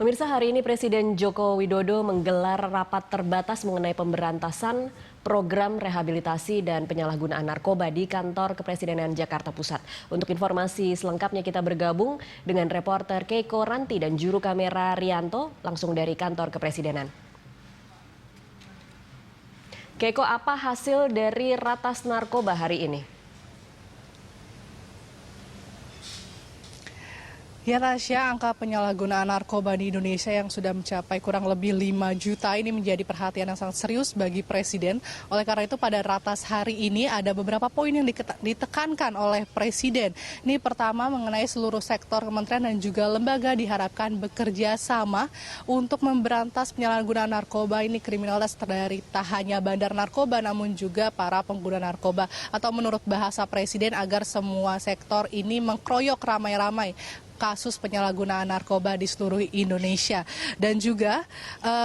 Pemirsa, hari ini Presiden Joko Widodo menggelar rapat terbatas mengenai pemberantasan program rehabilitasi dan penyalahgunaan narkoba di Kantor Kepresidenan Jakarta Pusat. Untuk informasi selengkapnya kita bergabung dengan reporter Keiko Ranti dan juru kamera Rianto langsung dari Kantor Kepresidenan. Keiko, apa hasil dari ratas narkoba hari ini? Ya Tasya, angka penyalahgunaan narkoba di Indonesia yang sudah mencapai kurang lebih 5 juta ini menjadi perhatian yang sangat serius bagi Presiden. Oleh karena itu pada ratas hari ini ada beberapa poin yang ditekankan oleh Presiden. Ini pertama mengenai seluruh sektor kementerian dan juga lembaga diharapkan bekerja sama untuk memberantas penyalahgunaan narkoba ini kriminalitas dari tak hanya bandar narkoba namun juga para pengguna narkoba. Atau menurut bahasa Presiden agar semua sektor ini mengkroyok ramai-ramai kasus penyalahgunaan narkoba di seluruh Indonesia. Dan juga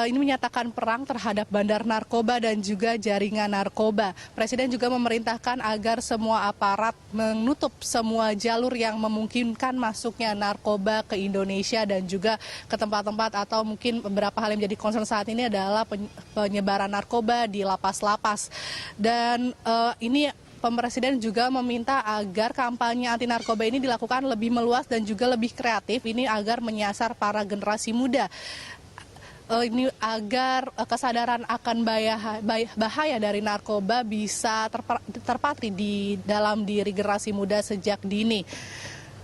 ini menyatakan perang terhadap bandar narkoba dan juga jaringan narkoba. Presiden juga memerintahkan agar semua aparat menutup semua jalur yang memungkinkan masuknya narkoba ke Indonesia dan juga ke tempat-tempat atau mungkin beberapa hal yang menjadi concern saat ini adalah penyebaran narkoba di lapas-lapas. Dan ini Presiden juga meminta agar kampanye anti narkoba ini dilakukan lebih meluas dan juga lebih kreatif ini agar menyasar para generasi muda. Ini agar kesadaran akan bahaya dari narkoba bisa terpatri di dalam diri generasi muda sejak dini.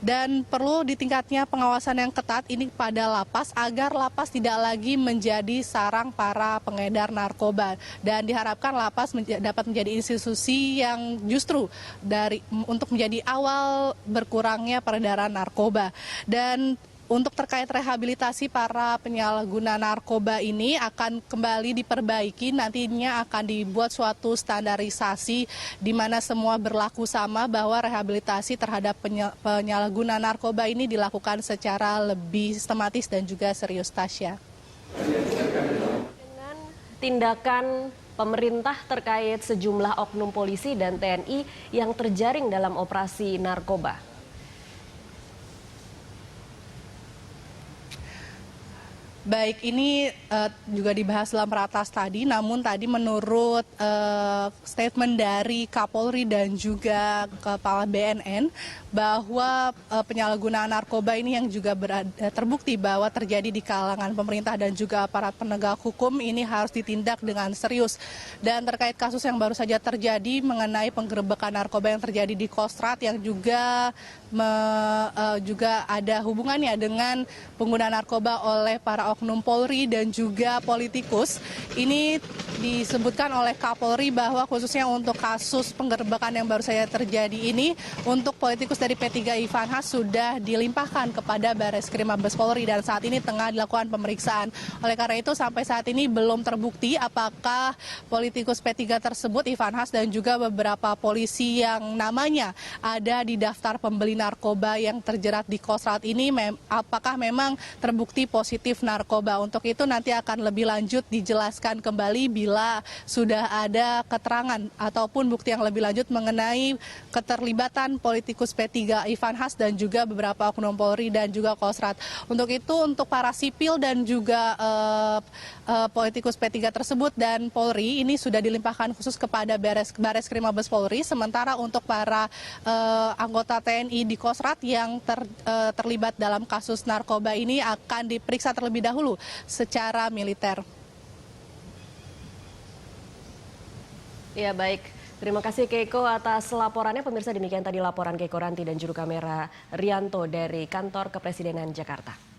Dan perlu ditingkatnya pengawasan yang ketat ini pada lapas agar lapas tidak lagi menjadi sarang para pengedar narkoba. Dan diharapkan lapas dapat menjadi institusi yang justru untuk menjadi awal berkurangnya peredaran narkoba. Dan untuk terkait rehabilitasi para penyalahguna narkoba ini akan kembali diperbaiki, nantinya akan dibuat suatu standarisasi di mana semua berlaku sama bahwa rehabilitasi terhadap penyalahguna narkoba ini dilakukan secara lebih sistematis dan juga serius, Tasya. Dengan tindakan pemerintah terkait sejumlah oknum polisi dan TNI yang terjaring dalam operasi narkoba. Baik, ini juga dibahas dalam ratas tadi, namun tadi menurut statement dari Kapolri dan juga Kepala BNN bahwa penyalahgunaan narkoba ini yang juga terbukti bahwa terjadi di kalangan pemerintah dan juga aparat penegak hukum ini harus ditindak dengan serius. Dan terkait kasus yang baru saja terjadi mengenai penggerebekan narkoba yang terjadi di Kostrad yang juga ada hubungannya dengan penggunaan narkoba oleh para oknum Polri dan juga politikus. Ini disebutkan oleh Kapolri bahwa khususnya untuk kasus penggerebekan yang baru saja terjadi ini, untuk politikus dari P3 Ivan Has sudah dilimpahkan kepada Bareskrim Mabes Polri dan saat ini tengah dilakukan pemeriksaan. Oleh karena itu sampai saat ini belum terbukti apakah politikus P3 tersebut Ivan Has dan juga beberapa polisi yang namanya ada di daftar pembeli narkoba yang terjerat di Kostrad ini apakah memang terbukti positif narkoba. Untuk itu nanti akan lebih lanjut dijelaskan kembali bila sudah ada keterangan ataupun bukti yang lebih lanjut mengenai keterlibatan politikus P3 Ivan Has dan juga beberapa oknum Polri dan juga Kostrad. Untuk itu untuk para sipil dan juga politikus P3 tersebut dan Polri ini sudah dilimpahkan khusus kepada Bareskrim Mabes Polri, sementara untuk para anggota TNI di Kostrad yang terlibat dalam kasus narkoba ini akan diperiksa terlebih dahulu secara militer. Ya, baik. Terima kasih Keiko atas laporannya. Pemirsa, demikian tadi laporan Keiko Ranti dan juru kamera Rianto dari Kantor Kepresidenan Jakarta.